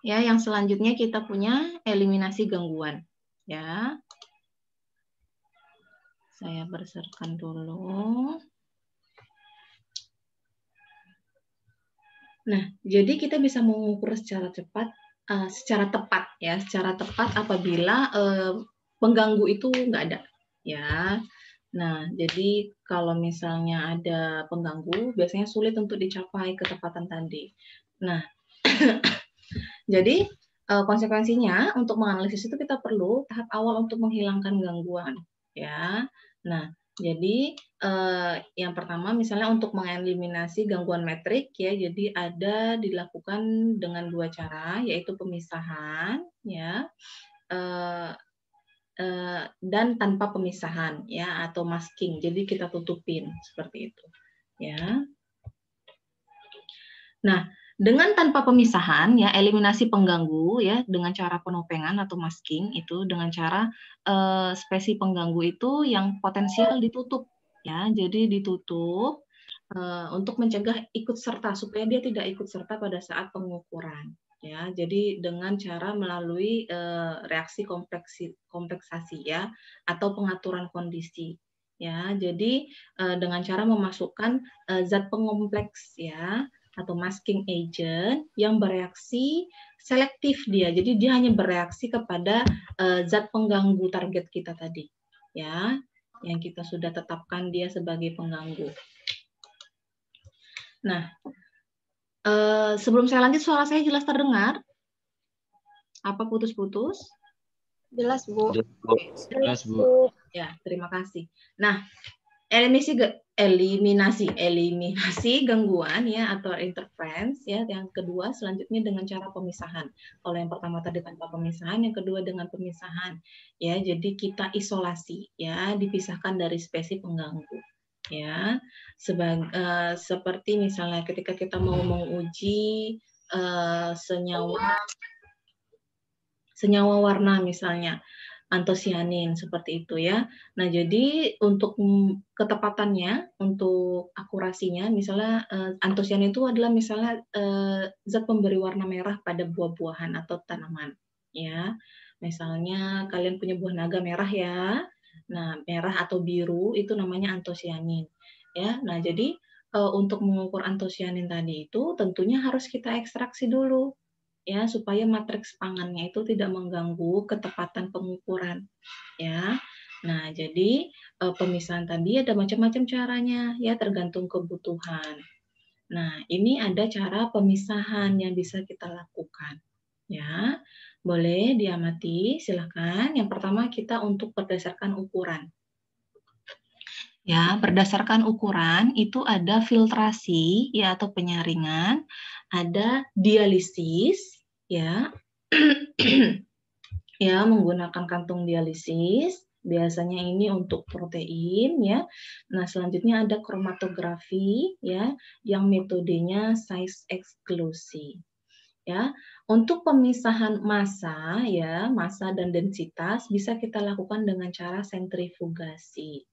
Ya, yang selanjutnya kita punya eliminasi gangguan. Ya, saya bersihkan dulu. Nah, jadi kita bisa mengukur secara tepat ya, secara tepat apabila pengganggu itu nggak ada. Ya, nah jadi kalau misalnya ada pengganggu, biasanya sulit untuk dicapai ketepatan tadi. Nah, jadi konsekuensinya untuk menganalisis itu kita perlu tahap awal untuk menghilangkan gangguan, ya. Nah, jadi yang pertama misalnya untuk mengeliminasi gangguan metrik ya, jadi ada dilakukan dengan dua cara, yaitu pemisahan, ya, dan tanpa pemisahan, ya, atau masking. Jadi kita tutupin seperti itu, ya. Nah, dengan tanpa pemisahan ya eliminasi pengganggu ya dengan cara penopengan atau masking itu dengan cara spesi pengganggu itu yang potensial ditutup ya. Jadi ditutup untuk mencegah ikut serta supaya dia tidak ikut serta pada saat pengukuran ya. Jadi dengan cara melalui reaksi kompleksasi ya atau pengaturan kondisi ya. Jadi dengan cara memasukkan zat pengompleks ya atau masking agent yang bereaksi selektif dia. Jadi dia hanya bereaksi kepada zat pengganggu target kita tadi. Ya, yang kita sudah tetapkan dia sebagai pengganggu. Nah, sebelum saya lanjut suara saya jelas terdengar? Apa putus-putus? Jelas, Bu. Jelas, Bu. Ya, terima kasih. Nah, eliminasi gangguan ya atau interference ya. Yang kedua selanjutnya dengan cara pemisahan. Kalau yang pertama tadi tanpa pemisahan, yang kedua dengan pemisahan ya. Jadi kita isolasi ya, dipisahkan dari spesi pengganggu ya. Seperti misalnya ketika kita mau menguji senyawa warna misalnya antosianin seperti itu ya. Nah, jadi untuk ketepatannya, untuk akurasinya, misalnya antosianin itu adalah misalnya zat pemberi warna merah pada buah-buahan atau tanaman ya. Misalnya kalian punya buah naga merah ya. Nah, merah atau biru itu namanya antosianin ya. Nah, jadi untuk mengukur antosianin tadi itu tentunya harus kita ekstraksi dulu ya supaya matriks pangannya itu tidak mengganggu ketepatan pengukuran ya. Nah, jadi pemisahan tadi ada macam-macam caranya ya tergantung kebutuhan. Nah, ini ada cara pemisahan yang bisa kita lakukan ya. Boleh diamati, silakan. Yang pertama kita untuk berdasarkan ukuran. Ya, berdasarkan ukuran itu ada filtrasi ya atau penyaringan, ada dialisis ya. Ya, menggunakan kantung dialisis. Biasanya ini untuk protein ya. Nah, selanjutnya ada kromatografi ya yang metodenya size eksklusi. Ya, untuk pemisahan massa ya, massa dan densitas bisa kita lakukan dengan cara sentrifugasi.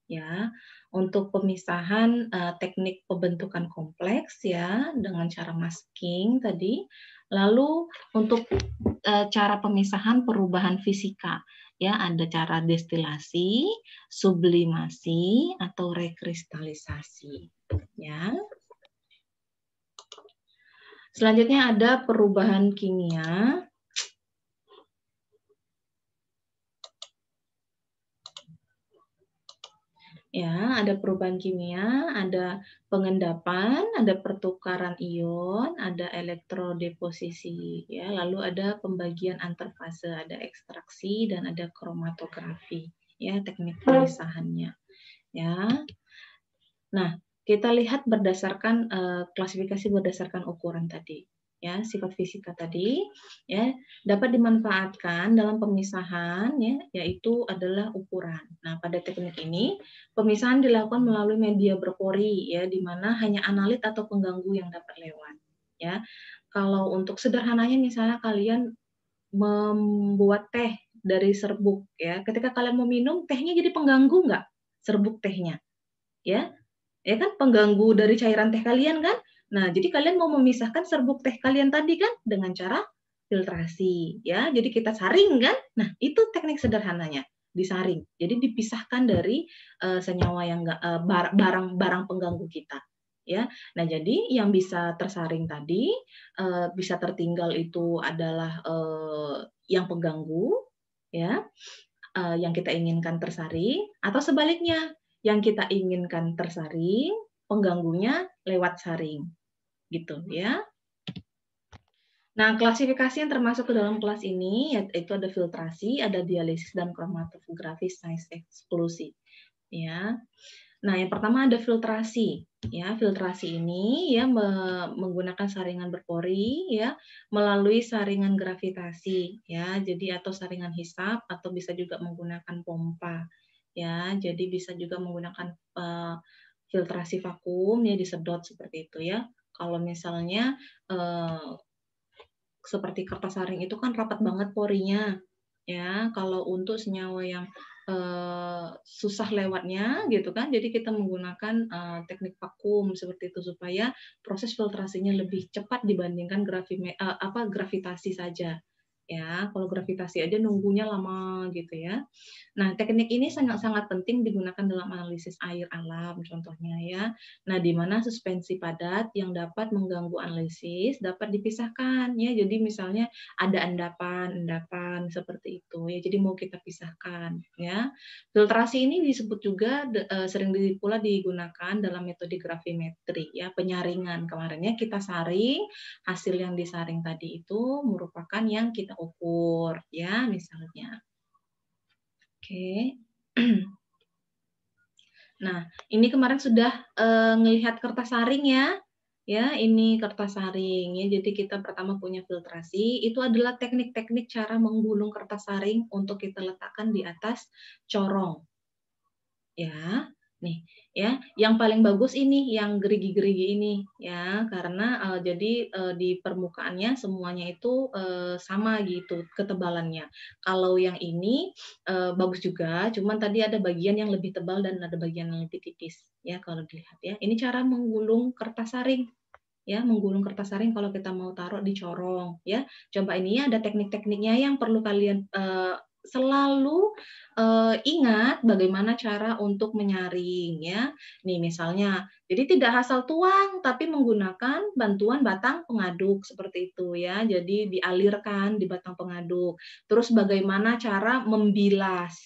Ya, untuk pemisahan teknik pembentukan kompleks ya dengan cara masking tadi. Lalu untuk cara pemisahan perubahan fisika ya ada cara destilasi, sublimasi atau rekristalisasi ya. Selanjutnya ada perubahan kimia. Ya, ada perubahan kimia, ada pengendapan, ada pertukaran ion, ada elektrodeposisi, ya, lalu ada pembagian antar fase, ada ekstraksi dan ada kromatografi, ya, teknik pemisahannya, ya. Nah, kita lihat berdasarkan klasifikasi berdasarkan ukuran tadi. Ya, sifat fisika tadi ya dapat dimanfaatkan dalam pemisahan ya yaitu adalah ukuran. Nah, pada teknik ini pemisahan dilakukan melalui media berpori ya di mana hanya analit atau pengganggu yang dapat lewat ya. Kalau untuk sederhananya misalnya kalian membuat teh dari serbuk ya. Ketika kalian mau minum tehnya jadi pengganggu nggak? Serbuk tehnya. Ya. Ya kan pengganggu dari cairan teh kalian kan? Nah, jadi kalian mau memisahkan serbuk teh kalian tadi kan dengan cara filtrasi ya. Jadi kita saring kan? Nah, itu teknik sederhananya, disaring. Jadi dipisahkan dari senyawa yang barang pengganggu kita ya. Nah, jadi yang bisa tersaring tadi bisa tertinggal itu adalah yang pengganggu ya, yang kita inginkan tersaring, atau sebaliknya yang kita inginkan tersaring, pengganggunya lewat saring gitu ya. Nah, klasifikasi yang termasuk ke dalam kelas ini yaitu ada filtrasi, ada dialisis dan kromatografi size eksklusi. Ya. Nah, yang pertama ada filtrasi. Ya, filtrasi ini ya menggunakan saringan berpori ya melalui saringan gravitasi ya. Jadi atau saringan hisap atau bisa juga menggunakan pompa. Ya, jadi bisa juga menggunakan filtrasi vakum ya disedot seperti itu ya. Kalau misalnya seperti kertas saring itu kan rapat banget porinya ya. Kalau untuk senyawa yang susah lewatnya gitu kan, jadi kita menggunakan teknik vakum seperti itu supaya proses filtrasinya lebih cepat dibandingkan gravitasi saja ya. Kalau gravitasi aja nunggunya lama gitu ya. Nah, teknik ini sangat-sangat penting digunakan dalam analisis air alam contohnya ya. Nah, di mana suspensi padat yang dapat mengganggu analisis dapat dipisahkan ya. Jadi misalnya ada endapan seperti itu ya. Jadi mau kita pisahkan ya. Filtrasi ini disebut juga sering pula digunakan dalam metode gravimetri ya, penyaringan. Kemarinnya kita saring, hasil yang disaring tadi itu merupakan yang kita ukur ya misalnya. Oke. Nah, ini kemarin sudah ngelihat kertas saring ya. Ya, ini kertas saring ya. Jadi kita pertama punya filtrasi, itu adalah teknik-teknik cara menggulung kertas saring untuk kita letakkan di atas corong. Ya. Nih, ya, yang paling bagus ini yang gerigi-gerigi ini ya, karena jadi di permukaannya semuanya itu sama gitu ketebalannya. Kalau yang ini bagus juga, cuman tadi ada bagian yang lebih tebal dan ada bagian yang lebih tipis ya kalau dilihat ya. Ini cara menggulung kertas saring ya, menggulung kertas saring kalau kita mau taruh di corong ya. Coba ini ya, ada teknik-tekniknya yang perlu kalian selalu ingat bagaimana cara untuk menyaring ya. Nih misalnya, jadi tidak asal tuang tapi menggunakan bantuan batang pengaduk seperti itu ya. Jadi dialirkan di batang pengaduk. Terus bagaimana cara membilas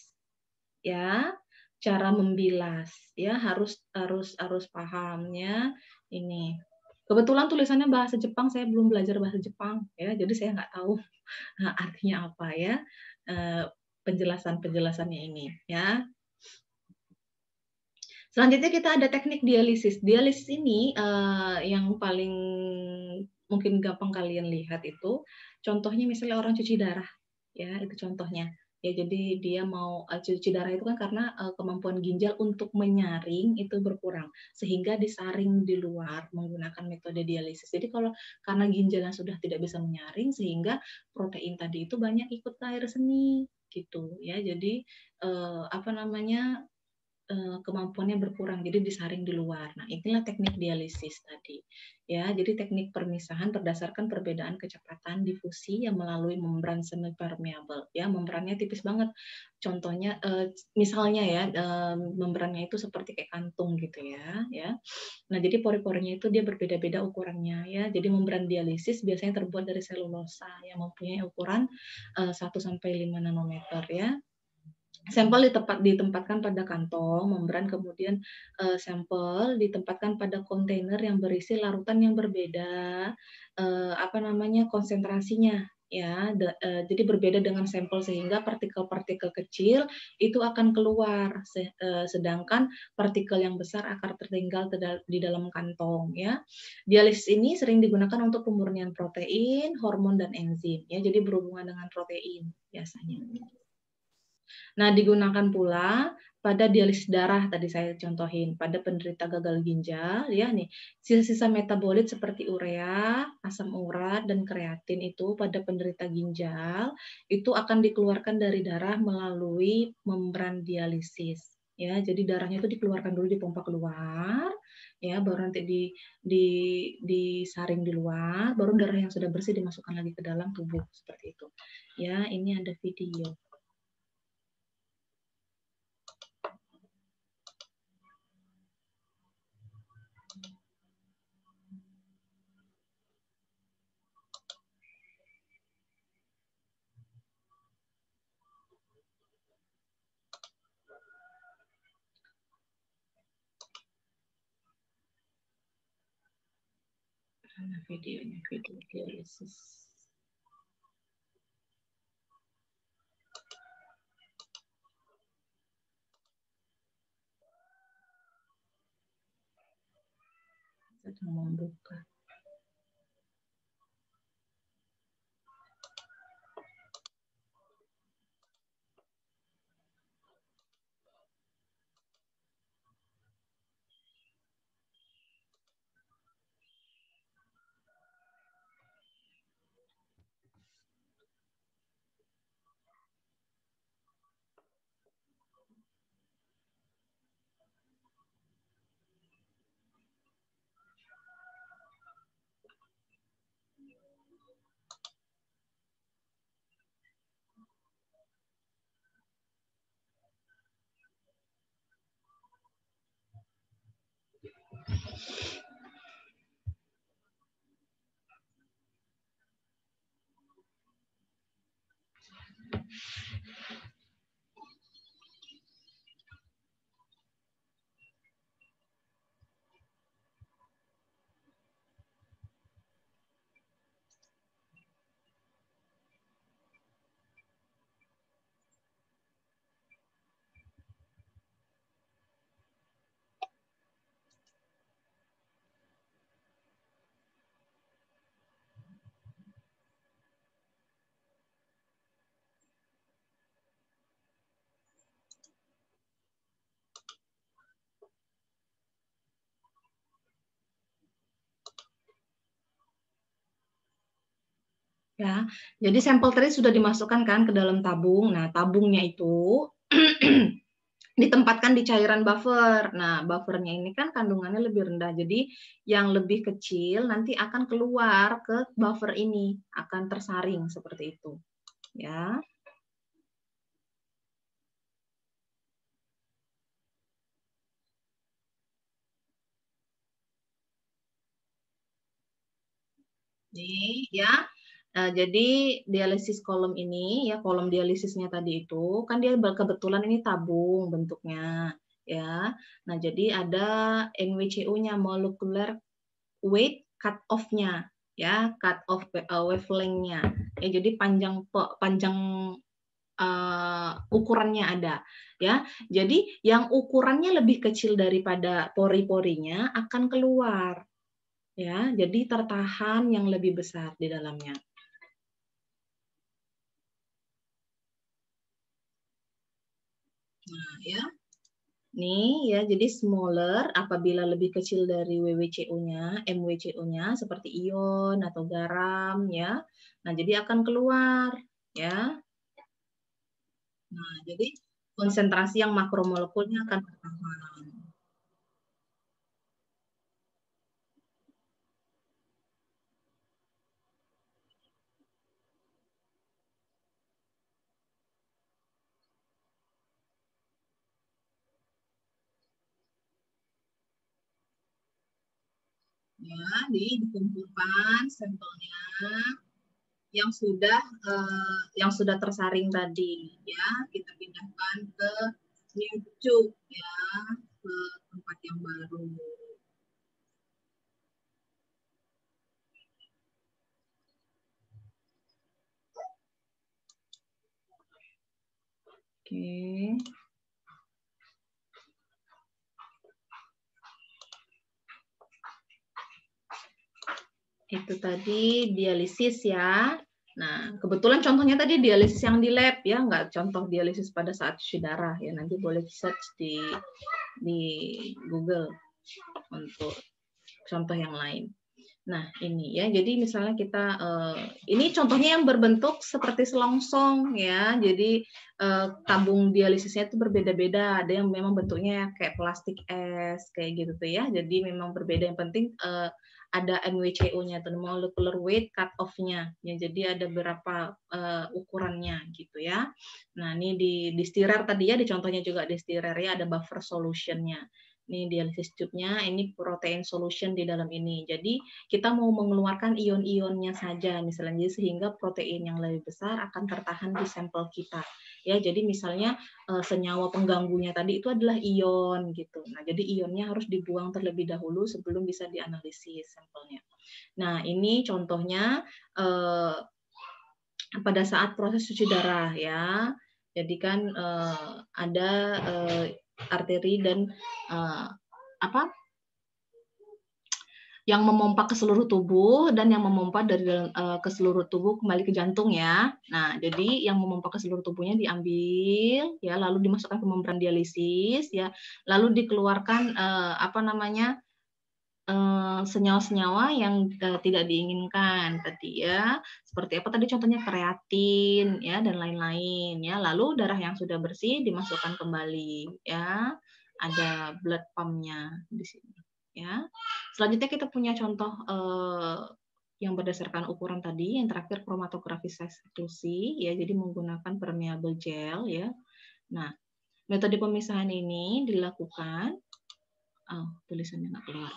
ya. Cara membilas ya harus paham ya. Ini kebetulan tulisannya bahasa Jepang, saya belum belajar bahasa Jepang ya, jadi saya nggak tahu artinya apa ya penjelasannya ini ya. Selanjutnya kita ada teknik dialisis. Dialisis ini yang paling mungkin gampang kalian lihat itu, contohnya misalnya orang cuci darah ya, itu contohnya. Ya, jadi dia mau cuci darah itu kan karena kemampuan ginjal untuk menyaring itu berkurang, sehingga disaring di luar menggunakan metode dialisis. Jadi kalau karena ginjalnya sudah tidak bisa menyaring, sehingga protein tadi itu banyak ikut ke air seni gitu ya. Jadi kemampuannya berkurang, jadi disaring di luar. Nah, inilah teknik dialisis tadi. Ya, jadi teknik permisahan berdasarkan perbedaan kecepatan difusi yang melalui membran semipermeable. Ya, membrannya tipis banget. Contohnya, misalnya ya, membrannya itu seperti kayak kantung gitu ya. Ya. Nah, jadi pori-porinya itu dia berbeda-beda ukurannya ya. Jadi membran dialisis biasanya terbuat dari selulosa yang mempunyai ukuran 1-5 nanometer ya. Sampel ditempatkan pada kantong membran, kemudian sampel ditempatkan pada kontainer yang berisi larutan yang berbeda konsentrasinya ya. Jadi berbeda dengan sampel sehingga partikel-partikel kecil itu akan keluar sedangkan partikel yang besar akan tertinggal di dalam kantong ya. Dialisis ini sering digunakan untuk pemurnian protein, hormon dan enzim ya. Jadi berhubungan dengan protein biasanya. Nah, digunakan pula pada dialisis darah tadi saya contohin pada penderita gagal ginjal ya nih. Sisa-sisa metabolit seperti urea, asam urat dan kreatin itu pada penderita ginjal itu akan dikeluarkan dari darah melalui membran dialisis. Ya, jadi darahnya itu dikeluarkan dulu, dipompa keluar ya, baru nanti disaring di luar, baru darah yang sudah bersih dimasukkan lagi ke dalam tubuh seperti itu. Ya, ini ada video. Mana videonya? Video dialisis. Sedang membuka. Ya, jadi sampel tadi sudah dimasukkan kan ke dalam tabung. Nah, tabungnya itu ditempatkan di cairan buffer. Nah, buffernya ini kan kandungannya lebih rendah. Jadi yang lebih kecil nanti akan keluar ke buffer ini, akan tersaring seperti itu. Ya. Nih, ya. Jadi dialisis kolom ini, ya kolom dialisisnya tadi itu, kan dia kebetulan ini tabung bentuknya. Ya, nah jadi ada NWCU-nya, molecular weight cut off-nya, ya cut off wavelength-nya. Ya, jadi panjang ukurannya ada, ya. Jadi yang ukurannya lebih kecil daripada pori-porinya akan keluar, ya. Jadi tertahan yang lebih besar di dalamnya. Nah, ya. Nih ya, jadi smaller apabila lebih kecil dari WWCU-nya, MWCU-nya seperti ion atau garam ya. Nah, jadi akan keluar ya. Nah, jadi konsentrasi yang makromolekulnya akan bertahan. Ya, dikumpulkan sampelnya yang sudah tersaring tadi ya, kita pindahkan ke new tube ya, ke tempat yang baru. Oke. Itu tadi dialisis ya. Nah, kebetulan contohnya tadi dialisis yang di lab ya, nggak contoh dialisis pada saat cuci darah ya. Nanti boleh search di Google untuk contoh yang lain. Nah, ini ya. Jadi misalnya kita ini contohnya yang berbentuk seperti selongsong ya. Jadi tabung dialisisnya itu berbeda-beda. Ada yang memang bentuknya kayak plastik es kayak gitu tuh ya. Jadi memang berbeda. Yang penting ada MWCO-nya atau molecular weight cut off-nya. Ya, jadi ada berapa ukurannya gitu ya. Nah, ini di stirrer tadi ya, di contohnya juga di stirrer ya ada buffer solution-nya. Ini dialisis tube-nya, ini protein solution di dalam ini. Jadi kita mau mengeluarkan ion-ionnya saja misalnya, sehingga protein yang lebih besar akan tertahan di sampel kita. Ya, jadi misalnya senyawa pengganggunya tadi itu adalah ion gitu. Nah, jadi ionnya harus dibuang terlebih dahulu sebelum bisa dianalisis sampelnya. Nah, ini contohnya pada saat proses cuci darah ya. Jadi kan ada arteri dan apa yang memompa ke seluruh tubuh dan yang memompa dari ke seluruh tubuh kembali ke jantung ya. Nah, jadi yang memompa ke seluruh tubuhnya diambil ya, lalu dimasukkan ke membran dialisis ya, lalu dikeluarkan senyawa-senyawa yang tidak diinginkan tadi ya. Seperti apa tadi contohnya kreatin ya dan lain-lain ya. Lalu darah yang sudah bersih dimasukkan kembali ya. Ada blood pump-nya di sini. Ya, selanjutnya kita punya contoh yang berdasarkan ukuran tadi. Yang terakhir chromatografi size eksklusi, ya, jadi menggunakan permeable gel, ya. Nah, metode pemisahan ini dilakukan, tulisannya nggak keluar.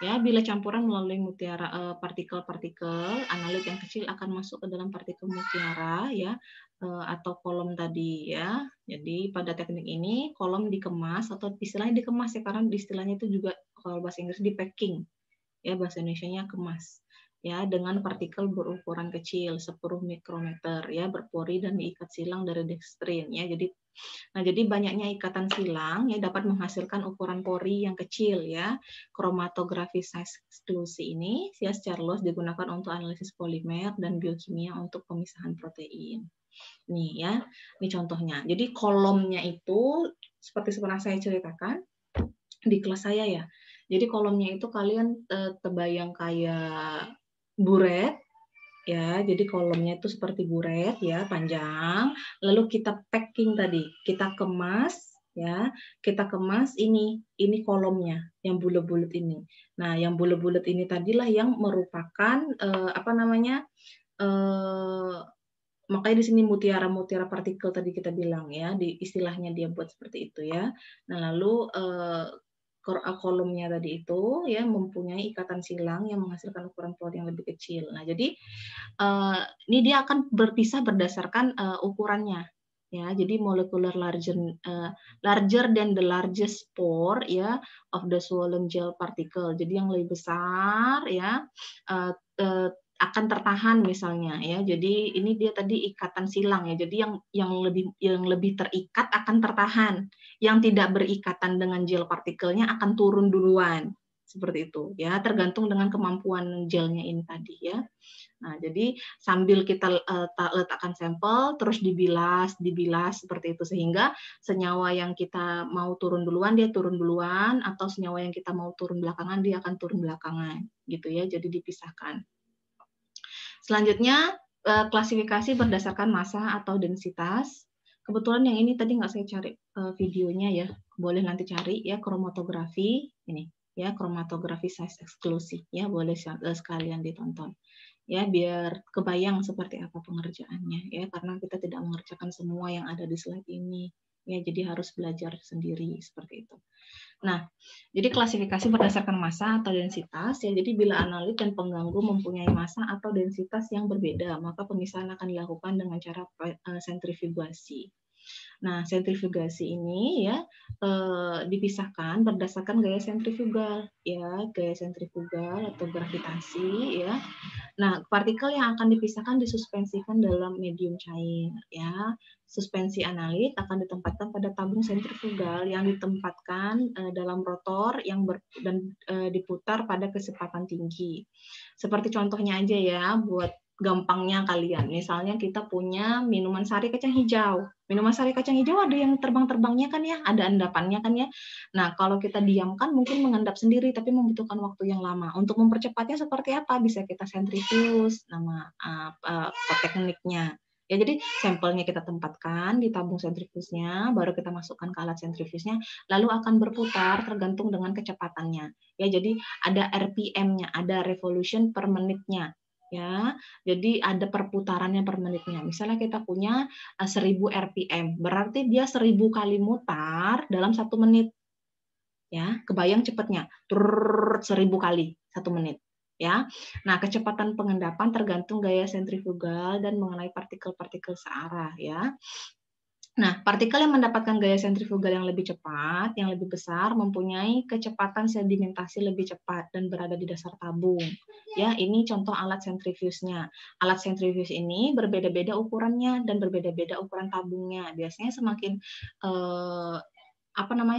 Ya, bila campuran melalui mutiara partikel-partikel, analit yang kecil akan masuk ke dalam partikel mutiara, ya, atau kolom tadi, ya. Jadi pada teknik ini kolom dikemas atau istilahnya dikemas ya, karena istilahnya itu juga kalau bahasa Inggris di packing, ya, bahasa Indonesianya kemas, ya, dengan partikel berukuran kecil 10 mikrometer, ya, berpori dan diikat silang dari dekstrin, ya. Jadi banyaknya ikatan silang ya dapat menghasilkan ukuran pori yang kecil ya. Chromatografi size eksklusi ini ya secara luas digunakan untuk analisis polimer dan biokimia untuk pemisahan protein. Nih ya, ini contohnya. Jadi kolomnya itu seperti pernah saya ceritakan di kelas saya ya. Jadi kolomnya itu kalian terbayang kayak buret ya, jadi kolomnya itu seperti buret ya, panjang. Lalu kita packing tadi, kita kemas ya, kita kemas ini kolomnya yang bulat-bulat ini. Nah, yang bulat-bulat ini tadilah yang merupakan makanya di sini mutiara-mutiara partikel tadi kita bilang ya, di istilahnya dia buat seperti itu ya. Nah, lalu kolomnya tadi itu ya mempunyai ikatan silang yang menghasilkan ukuran pori yang lebih kecil. Nah, jadi ini dia akan berpisah berdasarkan ukurannya. Ya, jadi molecular larger than the largest pore ya of the swollen gel particle. Jadi yang lebih besar ya akan tertahan misalnya ya. Jadi ini dia tadi ikatan silang ya. Jadi yang lebih terikat akan tertahan. Yang tidak berikatan dengan gel partikelnya akan turun duluan. Seperti itu ya, tergantung dengan kemampuan gelnya ini tadi ya. Nah, jadi sambil kita letakkan sampel, terus dibilas seperti itu sehingga senyawa yang kita mau turun duluan dia turun duluan, atau senyawa yang kita mau turun belakangan dia akan turun belakangan, gitu ya. Jadi dipisahkan. Selanjutnya klasifikasi berdasarkan massa atau densitas. Kebetulan yang ini tadi nggak saya cari videonya ya, boleh nanti cari ya, kromatografi ini ya, kromatografi size eksklusi ya, boleh sekalian ditonton ya, biar kebayang seperti apa pengerjaannya ya, karena kita tidak mengerjakan semua yang ada di slide ini ya, jadi harus belajar sendiri seperti itu. Nah, jadi klasifikasi berdasarkan massa atau densitas ya. Jadi bila analit dan pengganggu mempunyai massa atau densitas yang berbeda, maka pemisahan akan dilakukan dengan cara sentrifugasi. Nah, sentrifugasi ini ya dipisahkan berdasarkan gaya sentrifugal ya, gaya sentrifugal atau gravitasi ya. Nah, partikel yang akan dipisahkan disuspensikan dalam medium cair ya. Suspensi analit akan ditempatkan pada tabung sentrifugal yang ditempatkan dalam rotor yang diputar pada kecepatan tinggi. Seperti contohnya aja ya, buat gampangnya kalian. Misalnya kita punya minuman sari kacang hijau. Minuman sari kacang hijau ada yang terbang-terbangnya kan ya, ada endapannya kan ya. Nah, kalau kita diamkan mungkin mengendap sendiri, tapi membutuhkan waktu yang lama. Untuk mempercepatnya seperti apa? Bisa kita sentrifuge, nama tekniknya. Ya, jadi sampelnya kita tempatkan di tabung sentrifusnya, baru kita masukkan ke alat sentrifusnya, lalu akan berputar tergantung dengan kecepatannya. Ya, jadi ada RPM-nya, ada revolution per menitnya. Ya, jadi ada perputarannya per menitnya. Misalnya kita punya 1000 RPM, berarti dia 1000 kali mutar dalam 1 menit. Ya, kebayang cepatnya, 1000 kali 1 menit. Ya, nah kecepatan pengendapan tergantung gaya sentrifugal dan mengenai partikel-partikel searah. Ya, nah partikel yang mendapatkan gaya sentrifugal yang lebih cepat, yang lebih besar, mempunyai kecepatan sedimentasi lebih cepat dan berada di dasar tabung. Ya, ini contoh alat sentrifusnya. Alat sentrifus ini berbeda-beda ukurannya dan berbeda-beda ukuran tabungnya. Biasanya semakin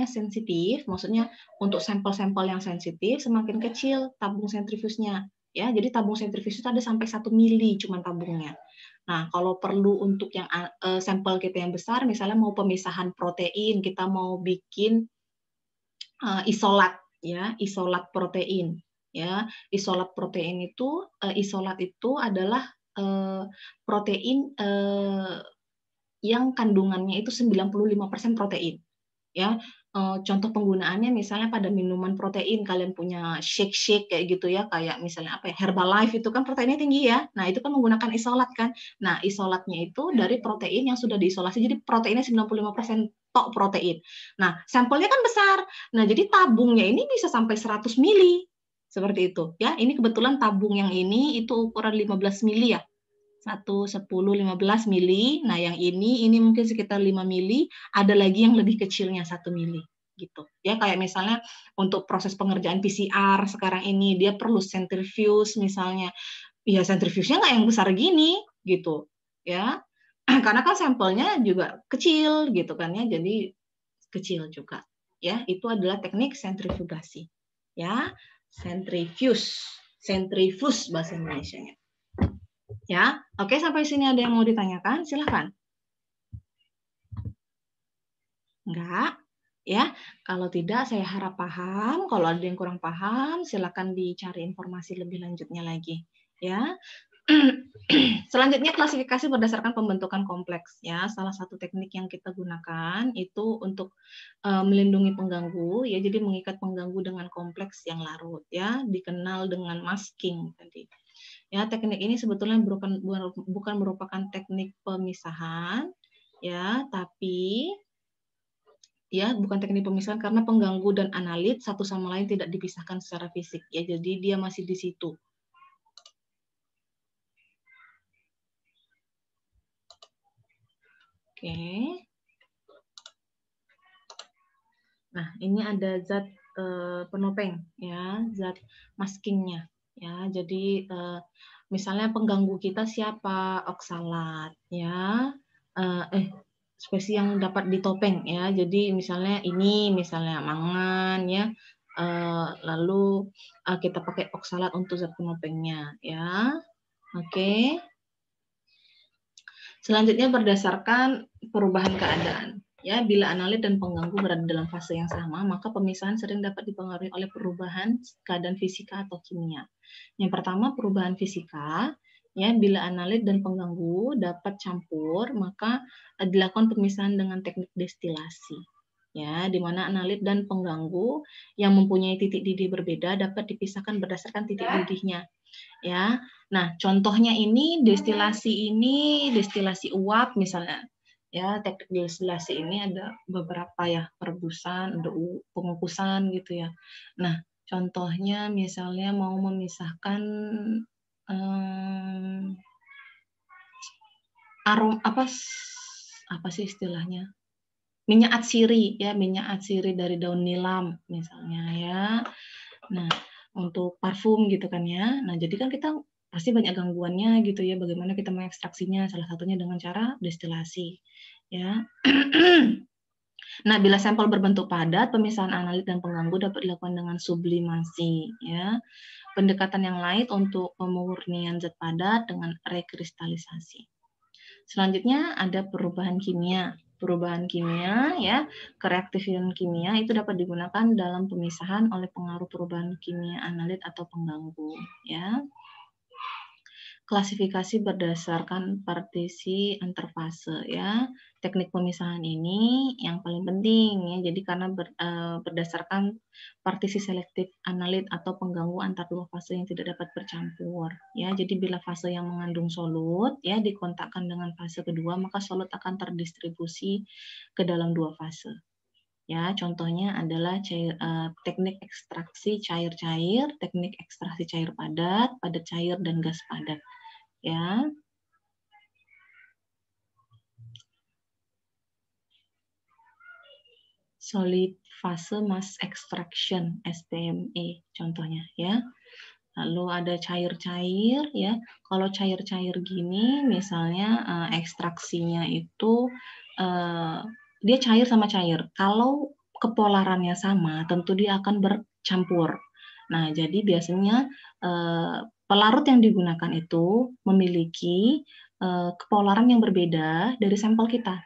sensitif, maksudnya untuk sampel-sampel yang sensitif semakin kecil tabung sentrifusnya. Ya, jadi tabung sentrifus itu ada sampai 1 mili cuman tabungnya. Nah, kalau perlu untuk yang sampel kita yang besar, misalnya mau pemisahan protein, kita mau bikin isolat, ya, isolat protein. Ya, isolat protein itu isolat itu adalah protein yang kandungannya itu 95% protein. Ya, contoh penggunaannya misalnya pada minuman protein, kalian punya shake kayak gitu ya, kayak misalnya apa ya, Herbalife itu kan proteinnya tinggi ya. Nah, itu kan menggunakan isolat kan. Nah, isolatnya itu dari protein yang sudah diisolasi, jadi proteinnya 95% tok protein. Nah, sampelnya kan besar. Nah, jadi tabungnya ini bisa sampai 100 mili. Seperti itu ya. Ini kebetulan tabung yang ini itu ukuran 15 mili ya. 1, 10, 15 mili. Nah, yang ini mungkin sekitar 5 mili, ada lagi yang lebih kecilnya 1 mili gitu. Ya, kayak misalnya untuk proses pengerjaan PCR sekarang ini dia perlu sentrifuge misalnya. Ya, sentrifusnya nggak yang besar gini gitu. Ya. Karena kan sampelnya juga kecil gitu kan ya. Jadi kecil juga. Ya, itu adalah teknik sentrifugasi. Ya, sentrifuge. Sentrifuge bahasa Indonesianya. Ya, oke, sampai sini ada yang mau ditanyakan? Silahkan. Enggak? Ya, kalau tidak saya harap paham. Kalau ada yang kurang paham, silakan dicari informasi lebih lanjutnya lagi. Ya. Selanjutnya klasifikasi berdasarkan pembentukan kompleks. Ya, salah satu teknik yang kita gunakan itu untuk melindungi pengganggu. Ya, jadi mengikat pengganggu dengan kompleks yang larut. Ya, dikenal dengan masking tadi. Ya, teknik ini sebetulnya bukan merupakan teknik pemisahan, ya, tapi ya bukan teknik pemisahan karena pengganggu dan analit satu sama lain tidak dipisahkan secara fisik. Ya, jadi dia masih di situ. Oke. Nah, ini ada zat penopeng, ya, zat maskingnya. Ya, jadi misalnya pengganggu kita siapa? Oksalat, ya. Spesies yang dapat ditopeng, ya. Jadi misalnya ini, misalnya mangan, ya. Lalu kita pakai oksalat untuk zat penopengnya, ya. Oke. Selanjutnya berdasarkan perubahan keadaan. Ya, bila analit dan pengganggu berada dalam fase yang sama, maka pemisahan sering dapat dipengaruhi oleh perubahan keadaan fisika atau kimia. Yang pertama, perubahan fisika. Ya, bila analit dan pengganggu dapat campur, maka dilakukan pemisahan dengan teknik destilasi. Ya, di mana analit dan pengganggu yang mempunyai titik didih berbeda dapat dipisahkan berdasarkan titik didihnya. Ya, nah contohnya ini destilasi uap misalnya. Ya, teknik destilasi ini ada beberapa ya, perebusan, ada pengukusan gitu ya. Nah, contohnya misalnya mau memisahkan apa sih istilahnya? Minyak atsiri ya, minyak atsiri dari daun nilam misalnya ya. Nah, untuk parfum gitu kan ya. Nah, jadi kan kita pasti banyak gangguannya gitu ya, bagaimana kita mengekstraksinya, salah satunya dengan cara destilasi. Ya. Nah, bila sampel berbentuk padat, pemisahan analit dan pengganggu dapat dilakukan dengan sublimasi. Ya. pendekatan yang lain untuk pemurnian zat padat dengan rekristalisasi. Selanjutnya ada perubahan kimia. Perubahan kimia ya, kereaktifan kimia itu dapat digunakan dalam pemisahan oleh pengaruh perubahan kimia analit atau pengganggu ya. Klasifikasi berdasarkan partisi antarfase ya. Teknik pemisahan ini yang paling penting ya. Jadi karena berdasarkan partisi selektif analit atau pengganggu antar dua fase yang tidak dapat bercampur ya. Jadi bila fase yang mengandung solut ya dikontakkan dengan fase kedua, maka solut akan terdistribusi ke dalam dua fase. Ya, contohnya adalah teknik ekstraksi cair-cair, teknik ekstraksi cair padat, padat cair dan gas padat. Ya. Solid phase mass extraction SPME contohnya ya. Lalu ada cair-cair ya. Kalau cair-cair gini misalnya ekstraksinya itu dia cair sama cair. Kalau kepolarannya sama tentu dia akan bercampur. Nah, jadi biasanya pelarut yang digunakan itu memiliki kepolaran yang berbeda dari sampel kita.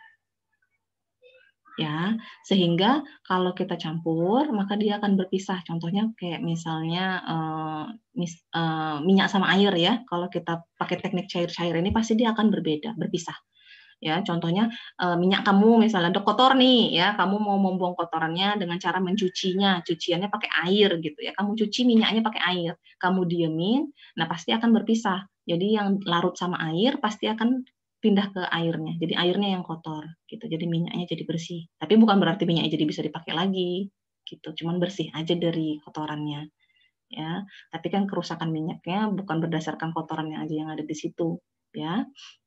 Ya, sehingga kalau kita campur maka dia akan berpisah. Contohnya kayak misalnya minyak sama air ya. Kalau kita pakai teknik cair-cair ini pasti dia akan berbeda, berpisah. Ya, contohnya minyak kamu misalnya udah kotor nih ya, kamu mau membuang kotorannya dengan cara mencucinya, cuciannya pakai air gitu ya. Kamu cuci minyaknya pakai air, kamu diemin, nah pasti akan berpisah. Jadi yang larut sama air pasti akan pindah ke airnya. Jadi airnya yang kotor gitu. Jadi minyaknya jadi bersih. Tapi bukan berarti minyaknya jadi bisa dipakai lagi gitu. Cuman bersih aja dari kotorannya. Ya. Tapi kan kerusakan minyaknya bukan berdasarkan kotorannya aja yang ada di situ, ya.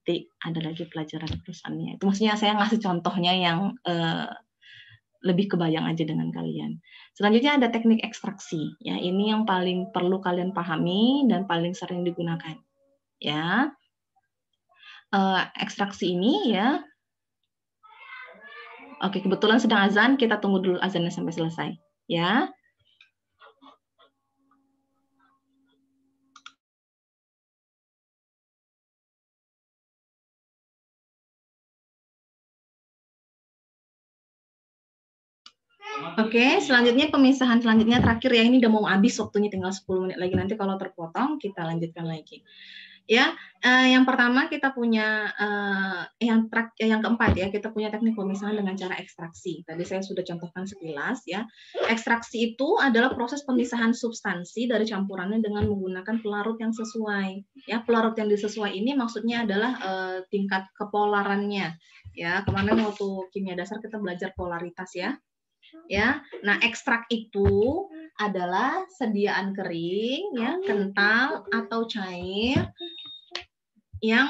Nanti ada lagi pelajaran perusahaannya. Itu maksudnya saya ngasih contohnya yang lebih kebayang aja dengan kalian. Selanjutnya ada teknik ekstraksi. Ya, ini yang paling perlu kalian pahami dan paling sering digunakan. Ya. Ekstraksi ini ya. Oke, kebetulan sedang azan, kita tunggu dulu azannya sampai selesai. Ya. Oke, selanjutnya pemisahan selanjutnya terakhir ya, ini udah mau habis waktunya, tinggal 10 menit lagi, nanti kalau terpotong kita lanjutkan lagi. Ya, yang pertama kita punya yang keempat ya, kita punya teknik pemisahan dengan cara ekstraksi. Tadi saya sudah contohkan sekilas ya. Ekstraksi itu adalah proses pemisahan substansi dari campurannya dengan menggunakan pelarut yang sesuai. Ya, pelarut yang disesuai ini maksudnya adalah tingkat kepolarannya. Ya, kemarin waktu kimia dasar kita belajar polaritas ya. Ya, nah ekstrak itu adalah sediaan kering, ya, kental atau cair yang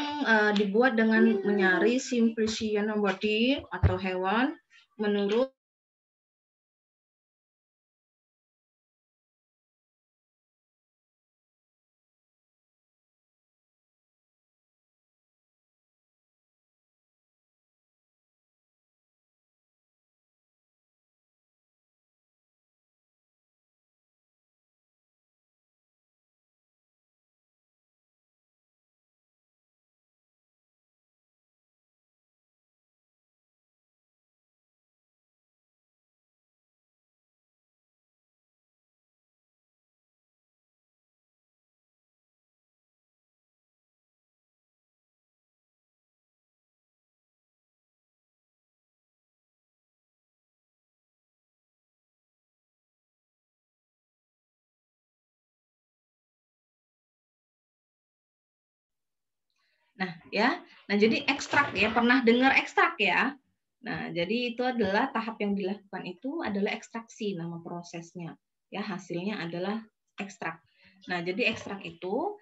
dibuat dengan menyari simplician body atau hewan menurut Nah, ya. Nah, jadi ekstrak ya, pernah dengar ekstrak ya? Nah, jadi itu adalah tahap yang dilakukan itu adalah ekstraksi nama prosesnya. Ya, hasilnya adalah ekstrak. Nah, jadi ekstrak itu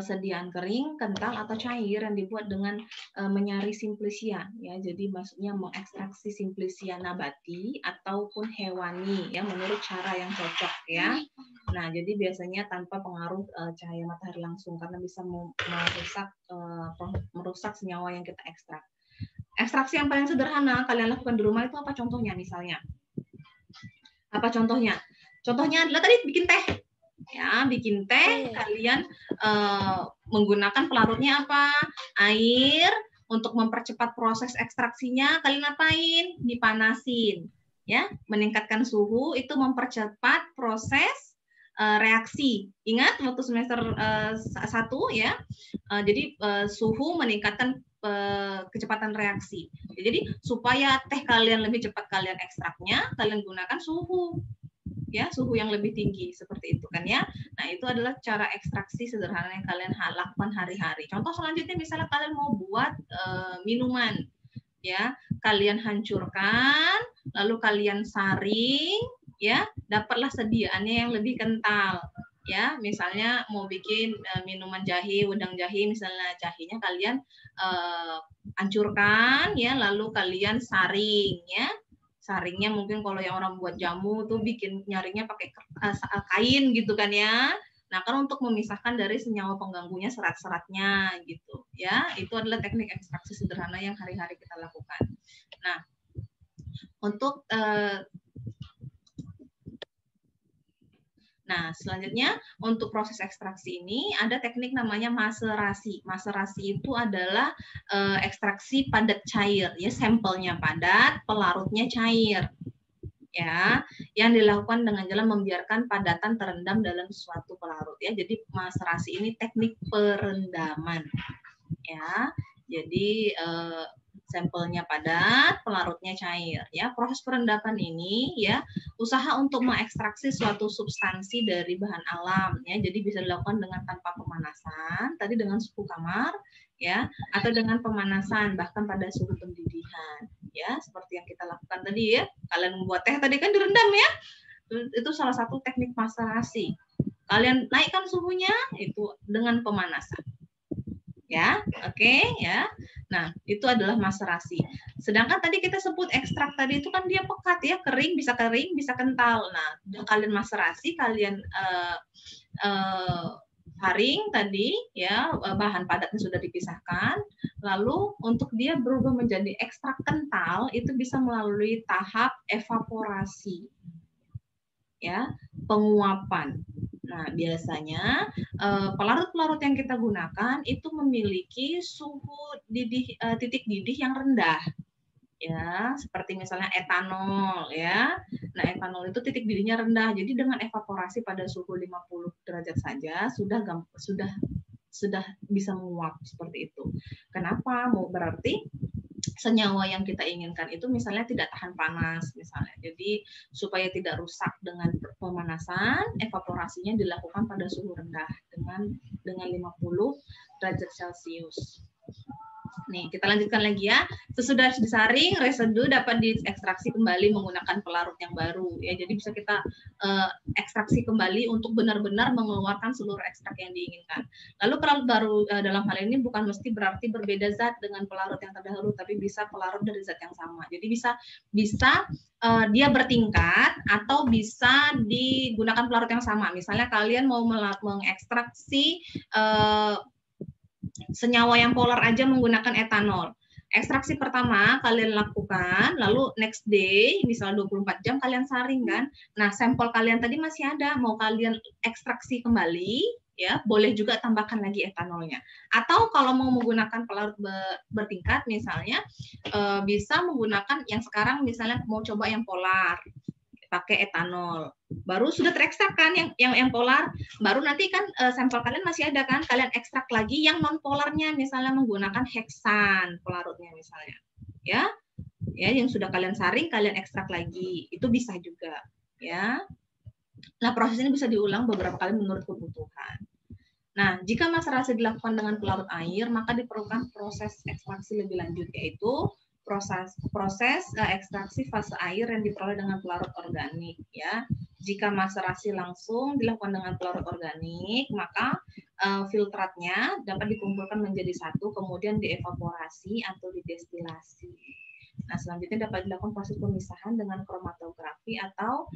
sediaan kering, kental atau cair yang dibuat dengan menyari simplicia ya. Jadi maksudnya mengekstraksi simplicia nabati ataupun hewani ya menurut cara yang cocok ya. Nah, jadi biasanya tanpa pengaruh cahaya matahari langsung karena bisa merusak senyawa yang kita ekstrak. Ekstraksi yang paling sederhana kalian lakukan di rumah itu apa contohnya misalnya? Apa contohnya? Contohnya adalah tadi bikin teh. Ya, bikin teh, kalian menggunakan pelarutnya apa? Air. Untuk mempercepat proses ekstraksinya, kalian apain? Dipanasin. Ya, meningkatkan suhu itu mempercepat proses reaksi. Ingat waktu semester 1 ya. Jadi suhu meningkatkan kecepatan reaksi. Jadi supaya teh kalian lebih cepat kalian ekstraknya, kalian gunakan suhu. Ya, suhu yang lebih tinggi seperti itu kan ya. Nah, itu adalah cara ekstraksi sederhana yang kalian lakukan hari-hari. Contoh selanjutnya misalnya kalian mau buat minuman, ya, kalian hancurkan, lalu kalian saring, ya, dapatlah sediaannya yang lebih kental. Ya, misalnya mau bikin minuman jahe, wedang jahe, misalnya jahenya kalian hancurkan, ya, lalu kalian saring, ya. Saringnya mungkin kalau yang orang buat jamu tuh bikin nyaringnya pakai kain gitu kan ya. Nah, kan untuk memisahkan dari senyawa pengganggunya, serat-seratnya gitu ya. Itu adalah teknik ekstraksi sederhana yang hari-hari kita lakukan. Nah, untuk Nah, selanjutnya untuk proses ekstraksi ini ada teknik namanya maserasi. Maserasi itu adalah ekstraksi padat cair, ya, sampelnya padat, pelarutnya cair. Ya, yang dilakukan dengan jalan membiarkan padatan terendam dalam suatu pelarut, ya. Jadi maserasi ini teknik perendaman. Ya. Jadi sampelnya padat, pelarutnya cair, ya. Proses perendaman ini, ya, usaha untuk mengekstraksi suatu substansi dari bahan alam, ya. Jadi bisa dilakukan dengan tanpa pemanasan, tadi dengan suhu kamar, ya, atau dengan pemanasan bahkan pada suhu pendidikan, ya, seperti yang kita lakukan tadi ya. Kalian membuat teh tadi kan direndam ya. Itu salah satu teknik maserasi. Kalian naikkan suhunya itu dengan pemanasan. Ya, oke, ya. Nah, itu adalah maserasi. Sedangkan tadi kita sebut ekstrak tadi itu kan dia pekat ya, kering, bisa kental. Nah, kalian maserasi, kalian saring tadi ya, bahan padatnya sudah dipisahkan. Lalu untuk dia berubah menjadi ekstrak kental itu bisa melalui tahap evaporasi. Ya, penguapan. Nah, biasanya pelarut-pelarut yang kita gunakan itu memiliki suhu titik didih yang rendah. Ya, seperti misalnya etanol ya. Nah, etanol itu titik didihnya rendah. Jadi dengan evaporasi pada suhu 50 derajat saja sudah bisa menguap seperti itu. Kenapa? Berarti senyawa yang kita inginkan itu misalnya tidak tahan panas misalnya. Jadi supaya tidak rusak dengan pemanasan, evaporasinya dilakukan pada suhu rendah dengan 50 derajat Celcius. Nih, kita lanjutkan lagi ya. Sesudah disaring, residu dapat diekstraksi kembali menggunakan pelarut yang baru. Ya, jadi bisa kita ekstraksi kembali untuk benar-benar mengeluarkan seluruh ekstrak yang diinginkan. Lalu pelarut baru dalam hal ini bukan mesti berarti berbeda zat dengan pelarut yang terdahulu, tapi bisa pelarut dari zat yang sama. Jadi bisa dia bertingkat atau bisa digunakan pelarut yang sama. Misalnya kalian mau mengekstraksi senyawa yang polar aja menggunakan etanol. Ekstraksi pertama kalian lakukan, lalu next day, misalnya 24 jam kalian saring kan. Nah, sampel kalian tadi masih ada, mau kalian ekstraksi kembali, ya, boleh juga tambahkan lagi etanolnya. Atau kalau mau menggunakan pelarut bertingkat misalnya, bisa menggunakan yang sekarang misalnya mau coba yang polar, pakai etanol. Baru sudah terekstrak kan yang polar, baru nanti kan sampel kalian masih ada kan, kalian ekstrak lagi yang non polarnya misalnya menggunakan heksan pelarutnya misalnya. Ya. Ya, yang sudah kalian saring kalian ekstrak lagi. Itu bisa juga, ya. Nah, proses ini bisa diulang beberapa kali menurut kebutuhan. Nah, jika maserasi dilakukan dengan pelarut air, maka diperlukan proses ekstraksi lebih lanjut, yaitu proses ekstraksi fase air yang diperoleh dengan pelarut organik, ya. Jika maserasi langsung dilakukan dengan pelarut organik, maka filtratnya dapat dikumpulkan menjadi satu, kemudian dievaporasi atau didestilasi. Nah, selanjutnya dapat dilakukan proses pemisahan dengan kromatografi atau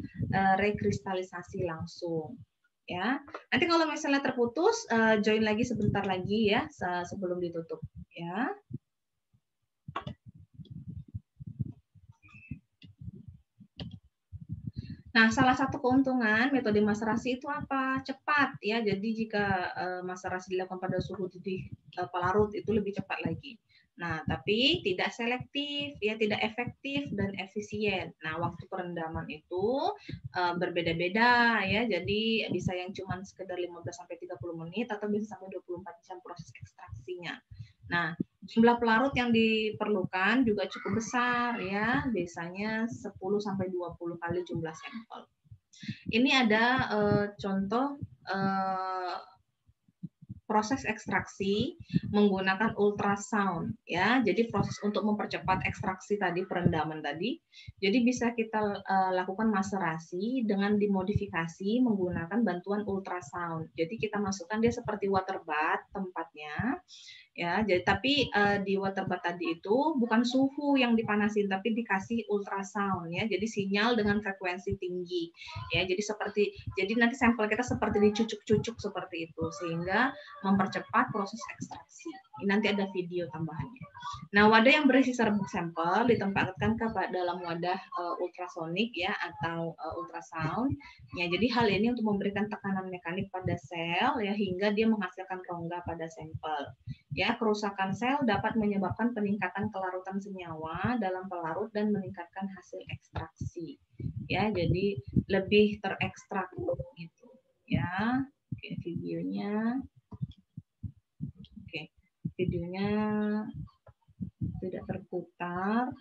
rekristalisasi langsung. Ya, nanti kalau misalnya terputus, join lagi sebentar lagi ya sebelum ditutup. Ya. Nah, salah satu keuntungan metode maserasi itu apa? Cepat ya. Jadi jika maserasi dilakukan pada suhu didih pelarut itu lebih cepat lagi. Nah, tapi tidak selektif, ya tidak efektif dan efisien. Nah, waktu perendaman itu berbeda-beda ya. Jadi bisa yang cuma sekedar 15 sampai 30 menit atau bisa sampai 24 jam proses ekstraksinya. Nah, jumlah pelarut yang diperlukan juga cukup besar ya, biasanya 10 sampai 20 kali jumlah sampel. Ini ada contoh proses ekstraksi menggunakan ultrasound ya. Jadi proses untuk mempercepat ekstraksi tadi, perendaman tadi. Jadi bisa kita lakukan maserasi dengan dimodifikasi menggunakan bantuan ultrasound. Jadi kita masukkan dia seperti water bath tempatnya. Ya, jadi tapi di water bath tadi itu bukan suhu yang dipanasin tapi dikasih ultrasound ya. Jadi sinyal dengan frekuensi tinggi. Ya, jadi nanti sampel kita seperti dicucuk-cucuk seperti itu sehingga mempercepat proses ekstraksi. Ini nanti ada video tambahannya. Nah, wadah yang berisi serbuk sampel ditempatkan ke dalam wadah ultrasonik ya atau ultrasound. Ya, jadi hal ini untuk memberikan tekanan mekanik pada sel ya hingga dia menghasilkan rongga pada sampel. Ya, kerusakan sel dapat menyebabkan peningkatan kelarutan senyawa dalam pelarut dan meningkatkan hasil ekstraksi. Ya, jadi lebih terekstrak gitu. Ya, oke videonya. Oke, videonya tidak terputar.